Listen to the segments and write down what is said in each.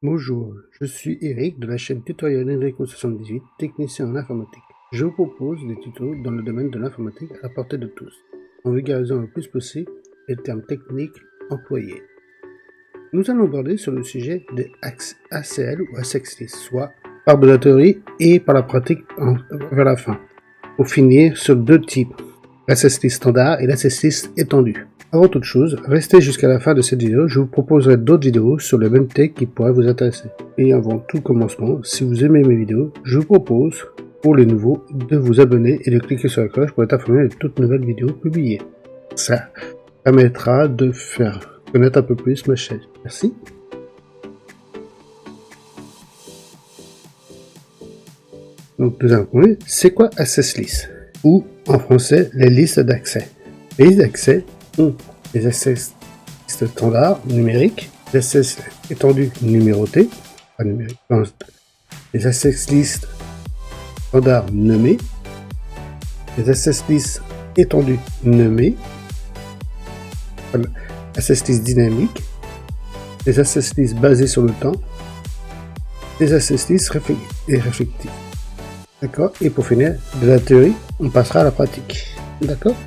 Bonjour, je suis Eric de la chaîne Tutoriel Enrico 78, technicien en informatique. Je vous propose des tutos dans le domaine de l'informatique à la portée de tous, en vulgarisant le plus possible les termes techniques employés. Nous allons aborder sur le sujet des ACL ou Access List, soit par de la théorie et par la pratique vers la fin, pour finir sur deux types, l'Access List standard et l'Access List étendue. Avant toute chose, restez jusqu'à la fin de cette vidéo, je vous proposerai d'autres vidéos sur le même thème qui pourraient vous intéresser. Et avant tout commencement, si vous aimez mes vidéos, je vous propose, pour les nouveaux, de vous abonner et de cliquer sur la cloche pour être informé de toutes nouvelles vidéos publiées. Ça permettra de faire connaître un peu plus ma chaîne. Merci. Donc nous allons voir, c'est quoi Access List? Ou en français, les listes d'accès. Les listes d'accès ont des access listes standards numériques, des access étendus numérotés, pas numériques, des access listes standards nommés, des access listes étendus nommés, access listes dynamiques, des access listes basées sur le temps, des access listes réflectives. D'accord? Et pour finir, de la théorie, on passera à la pratique. D'accord?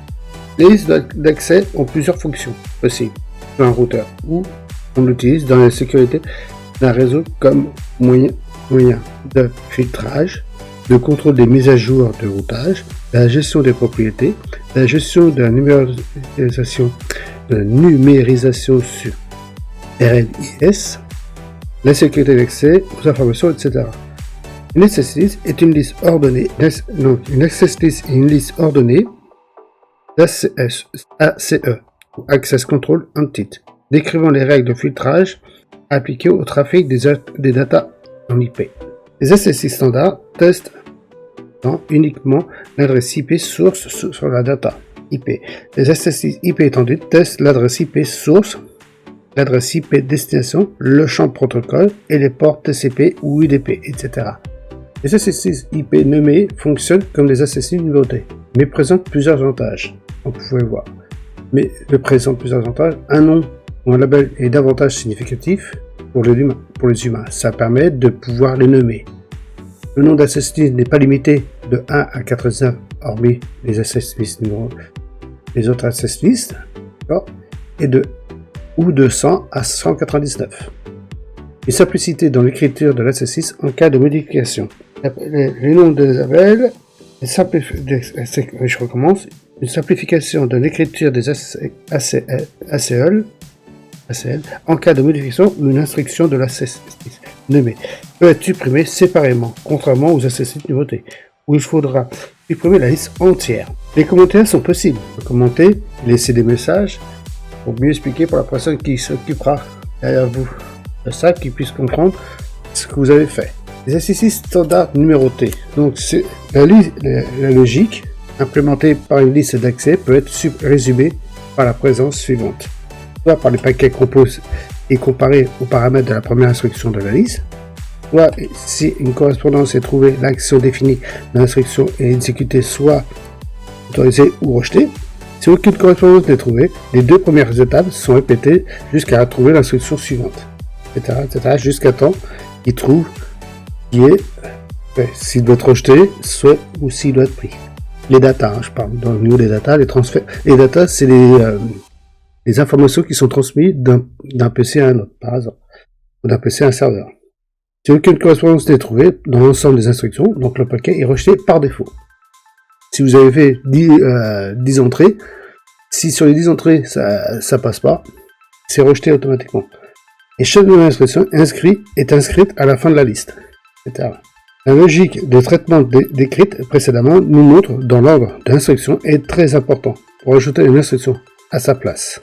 Les listes d'accès ont plusieurs fonctions possibles sur un routeur, ou on l'utilise dans la sécurité d'un réseau comme moyen de filtrage, de contrôle des mises à jour de routage, de la gestion des propriétés, de la gestion de la numérisation sur RLIS, la sécurité d'accès aux informations, etc. Une access list est une liste ordonnée, une access list est une liste ordonnée d'ACE, ou Access Control Entity, décrivant les règles de filtrage appliquées au trafic des data en IP. Les access lists standards testent uniquement l'adresse IP source sur la data IP. Les access lists IP étendues testent l'adresse IP source, l'adresse IP destination, le champ protocole et les ports TCP ou UDP, etc. Les access lists IP nommés fonctionnent comme des access lists numérotés, mais présentent plusieurs avantages. Vous pouvez voir. Mais présentent plusieurs avantages. Un nom ou un label est davantage significatif pour les humains. Ça permet de pouvoir les nommer. Le nom d'access list n'est pas limité de 1 à 99, hormis les access lists les autres access lists, et de 100 à 199. Une simplicité dans l'écriture de l'access list en cas de modification. Les noms des labels, je recommence. Une simplification de l'écriture des ACL en cas de modification ou une instruction de l'access list nommée peut être supprimée séparément, contrairement aux access lists numérotés, où il faudra supprimer la liste entière. Les commentaires sont possibles. Vous pouvez commenter, laisser des messages pour mieux expliquer pour la personne qui s'occupera derrière vous de ça, qui puisse comprendre ce que vous avez fait. Les access lists standards numérotés. Donc c'est la logique implémentée par une liste d'accès peut être résumée par la présence suivante. Soit par les paquets composés et comparés aux paramètres de la première instruction de la liste, soit si une correspondance est trouvée, l'action définie dans l'instruction est exécutée, soit autorisée ou rejetée. Si aucune correspondance n'est trouvée, les deux premières étapes sont répétées jusqu'à trouver l'instruction suivante, etc., jusqu'à temps qu'il trouve qui est s'il doit être rejeté, soit ou s'il doit être pris. Les datas, je parle dans le niveau des datas, les transferts. Les datas, c'est les informations qui sont transmises d'un PC à un autre, par exemple, ou d'un PC à un serveur. Si aucune correspondance n'est trouvée dans l'ensemble des instructions, donc le paquet est rejeté par défaut. Si vous avez fait 10 entrées, si sur les 10 entrées ça passe pas, c'est rejeté automatiquement. Et chaque nouvelle instruction est inscrite à la fin de la liste, etc. La logique de traitement décrite précédemment nous montre dans l'ordre de l'instruction est très important pour ajouter une instruction à sa place.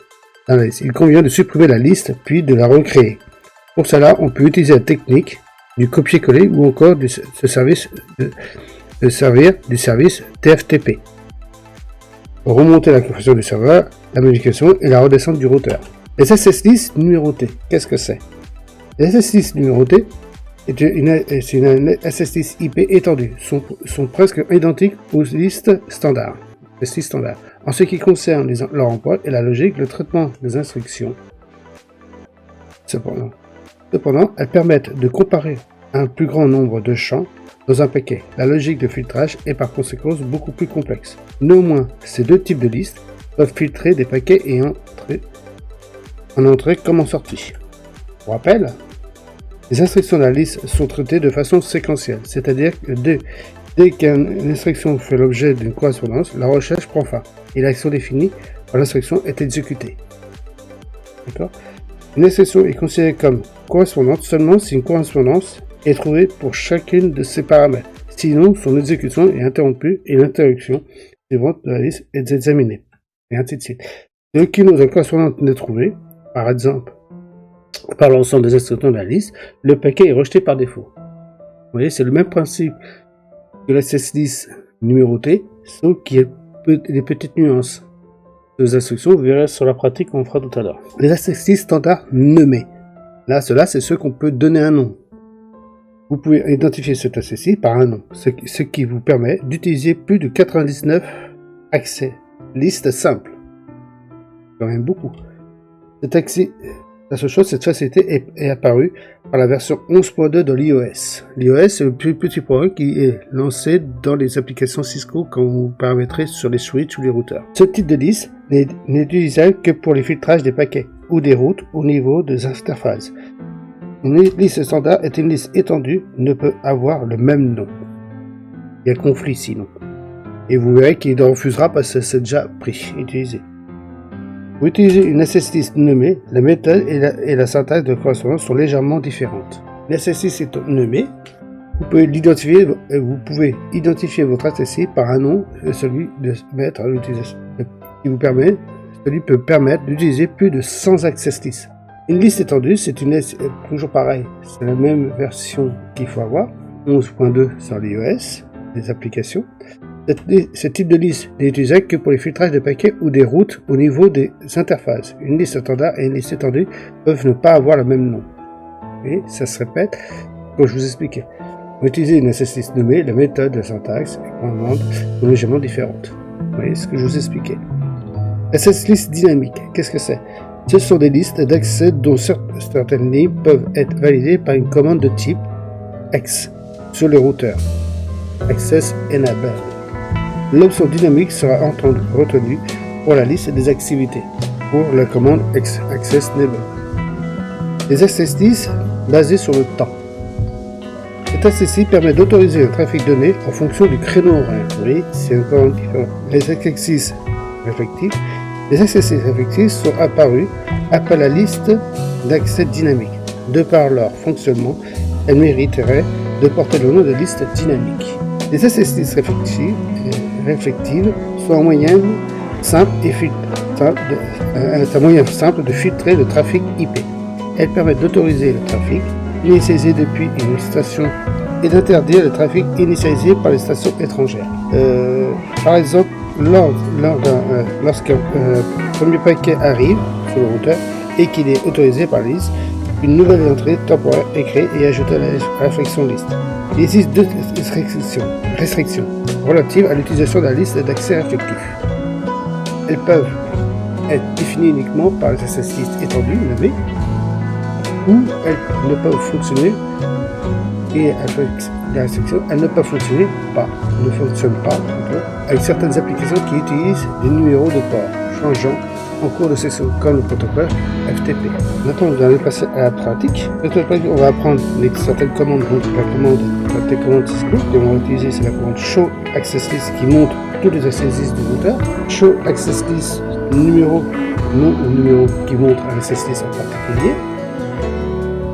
Dans la liste, il convient de supprimer la liste puis de la recréer. Pour cela, on peut utiliser la technique du copier-coller ou encore se servir du service TFTP pour remonter la configuration du serveur, la modification et la redescente du routeur. Les access lists numérotées, qu'est-ce que c'est? Les access lists numérotées c'est une access list IP étendue, sont presque identiques aux listes standards. En ce qui concerne leur emploi et la logique, le traitement des instructions. Cependant, Cependant, elles permettent de comparer un plus grand nombre de champs dans un paquet. La logique de filtrage est par conséquent beaucoup plus complexe. Néanmoins, ces deux types de listes peuvent filtrer des paquets et en entrée comme en sortie. Pour rappel, les instructions de la liste sont traitées de façon séquentielle, c'est-à-dire que dès qu'une instruction fait l'objet d'une correspondance, la recherche prend fin et l'action définie par l'instruction est exécutée. D'accord ? Une instruction est considérée comme correspondante seulement si une correspondance est trouvée pour chacune de ses paramètres. Sinon, son exécution est interrompue et l'interruption suivante de la liste est examinée. Et ainsi de suite. Dès qu'une autre correspondante n'est trouvée, par exemple, par l'ensemble des instructions de la liste, le paquet est rejeté par défaut. Vous voyez, c'est le même principe que l'access list numérotée, sauf qu'il y a des petites nuances. Les instructions, vous verrez sur la pratique, on fera tout à l'heure. Les access list standards nommés. Là, ceux-là, c'est ceux qu'on peut donner un nom. Vous pouvez identifier cet access list par un nom, ce qui vous permet d'utiliser plus de 99 accès listes simples. Quand même beaucoup. La seule chose, cette facilité est apparue par la version 11.2 de l'iOS. l'iOS, c'est le plus petit programme qui est lancé dans les applications Cisco quand vous paramétrez sur les switches ou les routeurs. Ce type de liste n'est utilisable que pour les filtrages des paquets ou des routes au niveau des interfaces. Une liste standard est une liste étendue, ne peut avoir le même nom. Il y a conflit sinon. Et vous verrez qu'il refusera parce que c'est déjà utilisé. Pour utiliser une access list nommée, la méthode et la syntaxe de correspondance sont légèrement différentes. L'access list est nommée, vous pouvez identifier votre access list par un nom et celui de mettre à l'utilisation. Celui peut permettre d'utiliser plus de 100 access lists. Une liste étendue, c'est une liste toujours pareil, c'est la même version qu'il faut avoir, 11.2 sur l'iOS, des applications. Ce type de liste n'est utilisable que pour les filtrages de paquets ou des routes au niveau des interfaces. Une liste standard et une liste étendue peuvent ne pas avoir le même nom. Et ça se répète, comme je vous expliquais. Pour utiliser une access list nommée, la méthode, la syntaxe et la commande sont légèrement différentes. Vous voyez ce que je vous expliquais. Access list dynamique, qu'est-ce que c'est ? Ce sont des listes d'accès dont certaines lignes peuvent être validées par une commande de type X sur les routeurs. Access Enable. L'option dynamique sera retenue pour la liste des activités, pour la commande Access Enable. Les access lists basés sur le temps. Cet access list permet d'autoriser un trafic donné en fonction du créneau horaire. Vous voyez, c'est encore différent. Les access lists réflectifs. Les access lists réflectifs sont apparus après la liste d'accès dynamique. De par leur fonctionnement, elles mériteraient de porter le nom de liste dynamique. Les access lists réflectives sont un moyen simple de filtrer le trafic IP. Elles permettent d'autoriser le trafic initialisé depuis une station et d'interdire le trafic initialisé par les stations étrangères. Par exemple, lorsqu'un premier paquet arrive sur le routeur et qu'il est autorisé par la liste, une nouvelle entrée temporaire est créée et ajoutée à la réflexion liste. Il existe deux restrictions relatives à l'utilisation de la liste d'accès réflectif. Elles peuvent être définies uniquement par les access listes étendues, nommées, ou elles ne peuvent fonctionner, et la restriction, elles ne peuvent fonctionner pas, avec certaines applications qui utilisent des numéros de port changeant en cours de session, comme le protocole FTP. Maintenant, nous allons passer à la pratique. On va apprendre certaines commandes, donc la commande Cisco, que on va utiliser, c'est la commande Show Access List qui montre tous les access lists du routeur. Show Access List numéro, nom ou numéro qui montre un access list en particulier.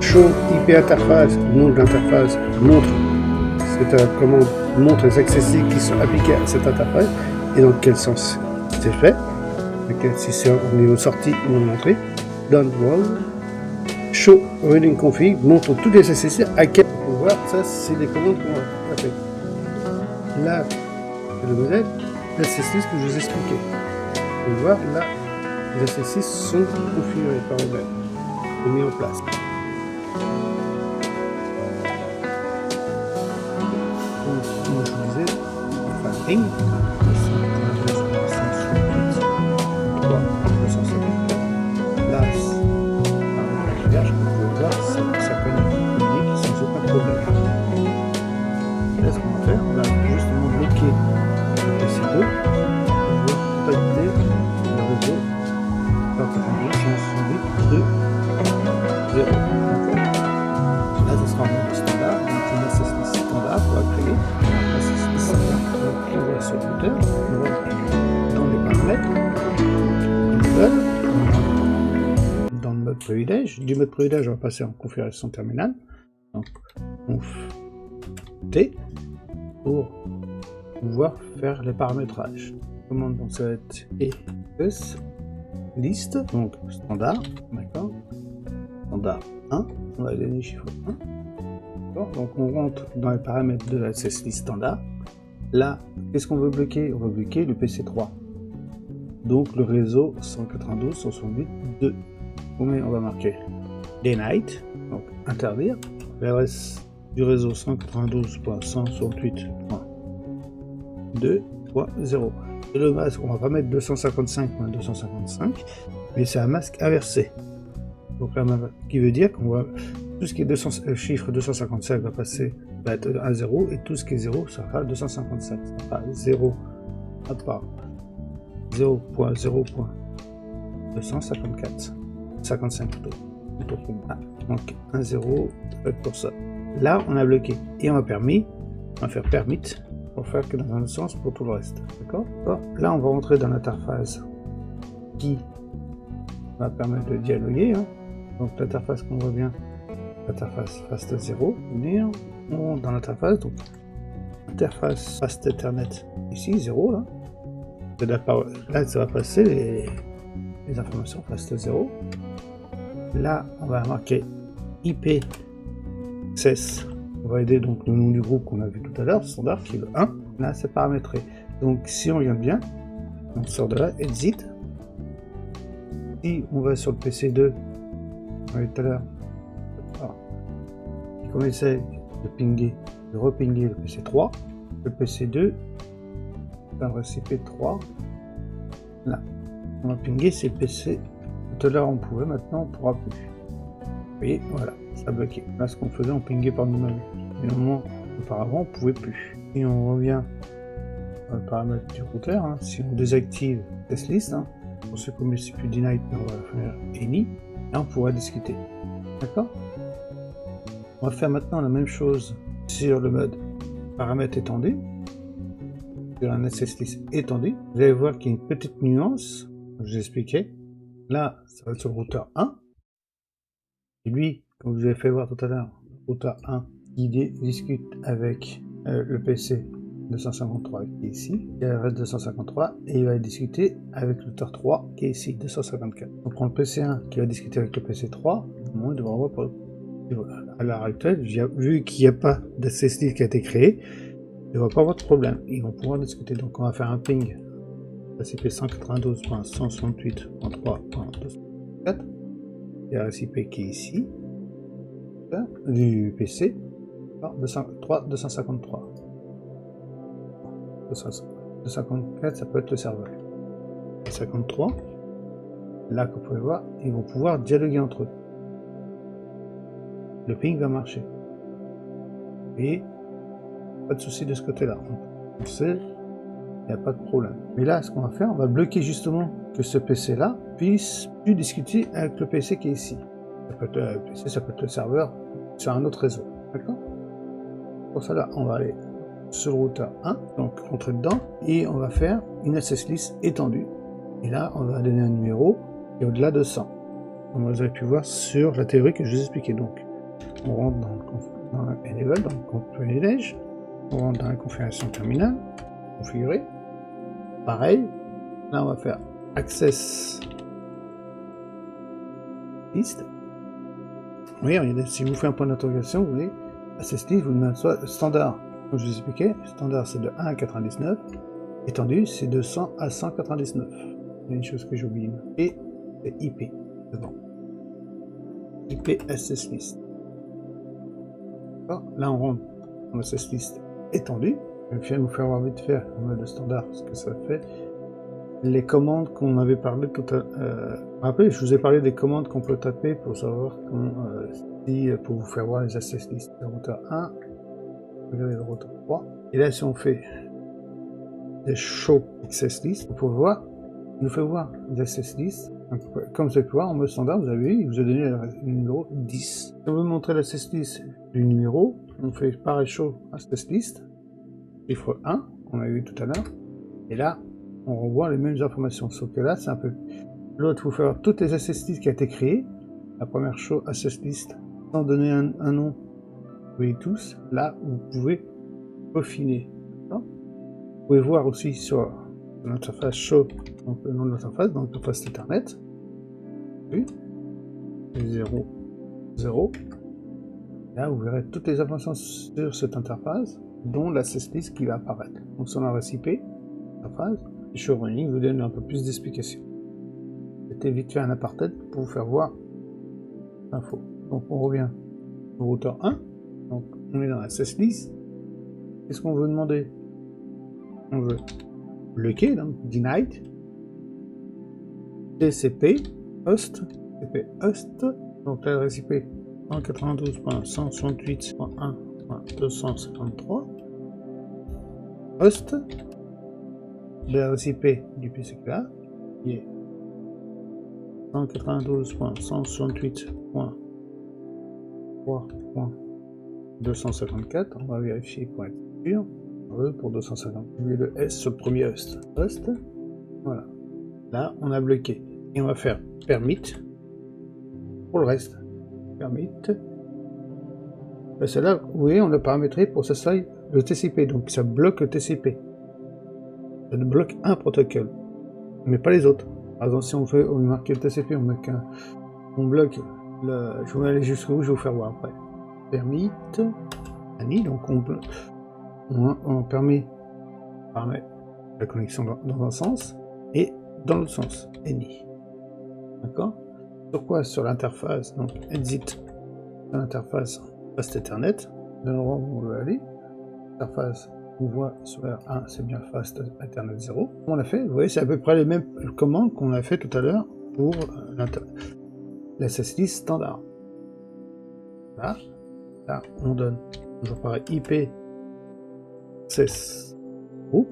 Show IP interface, nom de l'interface montre, cette commande montre les access lists qui sont appliqués à cette interface et dans quel sens c'est fait. Si c'est au niveau sortie ou en entrée, download, show running config montre tous les access à quel on peut voir. Ça, c'est les commandes qu'on va faire. Là, c'est le modèle d'access list que je vous expliquais. Vous pouvez voir là, les access lists sont configurés par eux-mêmes, mis en place. Comme je vous disais, enfin, ring. Là, vous pouvez voir, ça privilège. Du mode privilège, on va passer en configuration terminale. Donc, conf T pour pouvoir faire les paramétrages. Commande, donc ça va être ES liste, donc standard, d'accord, standard 1, on va donner le chiffre 1. Donc on rentre dans les paramètres de la access list standard. Là, qu'est-ce qu'on veut bloquer? On va bloquer le PC3. Donc le réseau 192.168.2. Combien on va marquer? Denied, donc interdire. L'adresse du réseau 192.168.2.0. Et le masque, on va pas mettre 255.255, mais c'est un masque inversé. Donc là, qui veut dire qu'on va tout ce qui est chiffre 255 va être à 0, et tout ce qui est 0 sera 255. Ça sera 0 à part 0.0.254. 55 plutôt. Donc 1 0 pour ça. Là, on a bloqué et on a faire permit pour faire que dans un sens pour tout le reste. D'accord? Là, on va rentrer dans l'interface qui va permettre de dialoguer. Donc l'interface qu'on voit bien, l'interface fast 0, on rentre dans l'interface, donc interface fast ethernet ici 0 là. Là ça va passer les informations fast 0. Là on va marquer IP access, on va aider donc le nom du groupe qu'on a vu tout à l'heure, standard qui est le 1. Là c'est paramétré. Donc si on regarde bien, on sort de là, exit. Si on va sur le PC2, on a vu tout à l'heure, qu'on essaie de pinguer, de repinguer le PC3, le PC2, l'adresse IP3, là, on va pinguer ces PC. Tout à l'heure on pouvait, maintenant on pourra plus. Vous voyez, voilà, ça a bloqué. Là, ce qu'on faisait, on pinguait par nous-mêmes. Mais au moins, auparavant, on pouvait plus. Si on revient dans le paramètre du routeur, si on désactive test list, pour ceux qui ne c'est plus denied, on va faire any, là on pourra discuter. D'accord? On va faire maintenant la même chose sur le mode paramètres étendus, sur un access list étendu. Vous allez voir qu'il y a une petite nuance, comme je vous expliquais. Là, ça va être sur le routeur 1. Et lui, comme je vous ai fait voir tout à l'heure, le routeur 1, il discute avec le PC 253 qui est ici, il reste 253, et il va discuter avec le routeur 3 qui est ici, 254. On prend le PC1 qui va discuter avec le PC3, au moins il devrait avoir pas. À l'heure actuelle, vu qu'il n'y a pas d'access list qui a été créé, il ne devrait pas avoir de problème. Ils vont pouvoir discuter. Donc on va faire un ping RCP 192.168.3.204. Il y a RCP qui est ici, du PC, 253. 254, ça peut être le serveur. 53, là que vous pouvez voir, ils vont pouvoir dialoguer entre eux. Le ping va marcher. Et pas de souci de ce côté-là. On sait, il n'y a pas de problème. Mais là, ce qu'on va faire, on va bloquer justement que ce PC-là puisse plus discuter avec le PC qui est ici. Ça peut être le PC, ça peut être le serveur sur un autre réseau. D'accord? Pour ça, là, on va aller sur le routeur 1, donc rentrer dedans, et on va faire une access list étendue. Et là, on va donner un numéro qui est au-delà de 100. Comme vous avez pu voir sur la théorie que je vous ai expliquée. Donc, on rentre dans le enable, dans le privilège, on rentre dans la configuration terminale, configurer. Pareil, là on va faire access list. Oui, regardez, si vous faites un point d'interrogation, vous voyez, access list, vous mettez soit standard, comme je vous expliquais, standard c'est de 1 à 99, étendu c'est de 100 à 199. Il y a une chose que j'ai oublié, et c'est IP devant. IP access list. Là on rentre dans access list étendue. Je vais vous faire voir vite fait en mode standard ce que ça fait. Les commandes qu'on avait parlé tout à l'heure. Rappelez, je vous ai parlé des commandes qu'on peut taper pour savoir comment, pour vous faire voir les access list. Le routeur 1, regardez le routeur 3. Et là, si on fait des show access list, vous pouvez voir, il vous fait voir les access list. Donc, comme vous avez pu voir, en mode standard, vous avez vu, il vous a donné le numéro 10. Si on veut montrer l'access list du numéro, on fait pareil show access list, chiffre 1, qu'on a vu tout à l'heure, et là, on revoit les mêmes informations, sauf que là, c'est un peu... L'autre, il faut faire toutes les access lists qui a été créées, la première show access list, sans donner un nom. Vous voyez tous, là où vous pouvez peaufiner. Vous pouvez voir aussi sur l'interface show, donc le nom de l'interface, donc l'interface Ethernet. Oui. 0, 0. Là, vous verrez toutes les informations sur cette interface, dont l'access list qui va apparaître. Donc, sur l'adresse IP, interface, et show running vous donne un peu plus d'explications. C'était vite fait un aparté pour vous faire voir l'info. Donc, on revient au routeur 1. Donc, on est dans l'access list. Qu'est-ce qu'on veut demander? On veut bloquer, donc denied, TCP host, TCP host, donc l'adresse IP 192.168.1.253, host, l'adresse IP du PCK qui est 192.168.3.254, on va vérifier pour être sûr. Pour 250, le S sur le premier host. Voilà. Là, on a bloqué. Et on va faire permit pour le reste. Permit. C'est là, vous voyez, on a paramétré pour ça le TCP. Donc ça bloque le TCP. Ça bloque un protocole, mais pas les autres. Par exemple, si on marque le TCP, on bloque le. Je vais aller jusqu'où, je vais vous faire voir après. Permit. Ani, donc on permet la connexion dans un sens et dans l'autre sens, any. D'accord? Sur quoi? Sur l'interface, donc exit dans l'interface Fast Ethernet, de l'endroit où on veut aller. L'interface, on voit sur R1, c'est bien Fast Ethernet 0. On l'a fait, vous voyez, c'est à peu près les mêmes commandes qu'on a fait tout à l'heure pour l'access list standard. Là, on donne toujours pareil IP access group.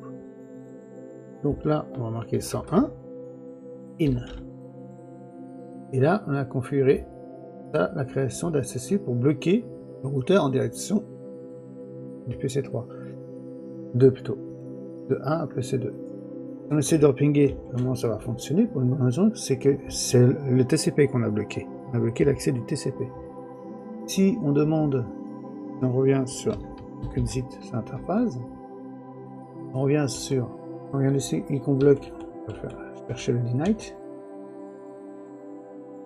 Donc là, on va marquer 101 in. Et là, on a configuré la création d'access list pour bloquer le routeur en direction du PC3. 2 plutôt. De 1 à PC2. On essaie de repinguer comment ça va fonctionner pour une bonne raison, c'est que c'est le TCP qu'on a bloqué. On a bloqué l'accès du TCP. Si on demande, on revient sur exit sur l'interface, on revient ici et qu'on bloque, on va faire chercher le denied.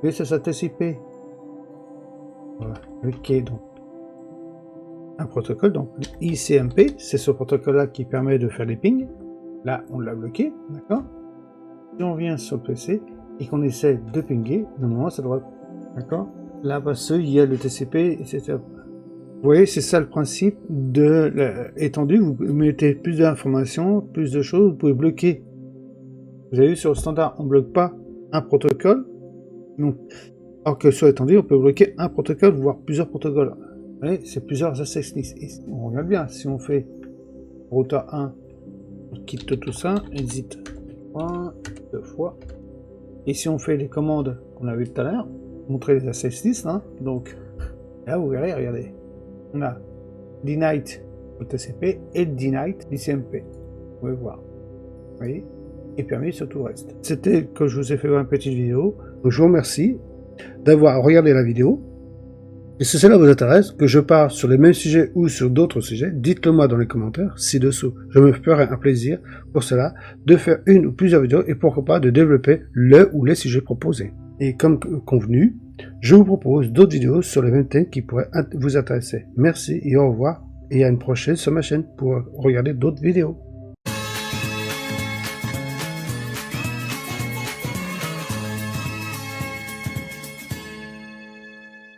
Et c'est sa TCP. Voilà, bloqué donc un protocole, donc ICMP, c'est ce protocole-là qui permet de faire des pings. Là, on l'a bloqué, d'accord? Si on vient sur le PC et qu'on essaie de pinguer, normalement ça devrait, d'accord? Là, parce qu'il y a le TCP, etc. Vous voyez, c'est ça le principe de l'étendue. Vous mettez plus d'informations, plus de choses, vous pouvez bloquer. Vous avez vu sur le standard, on ne bloque pas un protocole. Donc, alors que sur l'étendue, on peut bloquer un protocole, voire plusieurs protocoles. Vous voyez, c'est plusieurs access lists. Et on regarde bien, si on fait routeur 1, on quitte tout ça, exit 1, 2 fois. Et si on fait les commandes qu'on a vues tout à l'heure, montrer les access lists, hein, donc là vous verrez, regardez, on a denied le TCP et denied l'ICMP. Vous pouvez voir, vous voyez, et permis sur tout le reste. C'était que je vous ai fait une petite vidéo. Donc, je vous remercie d'avoir regardé la vidéo. Et si cela vous intéresse, que je parle sur les mêmes sujets ou sur d'autres sujets, dites-le moi dans les commentaires ci-dessous. Je me ferai un plaisir pour cela de faire une ou plusieurs vidéos et pourquoi pas de développer le ou les sujets proposés. Et comme convenu, je vous propose d'autres vidéos sur les mêmes thèmes qui pourraient vous intéresser. Merci et au revoir et à une prochaine sur ma chaîne pour regarder d'autres vidéos.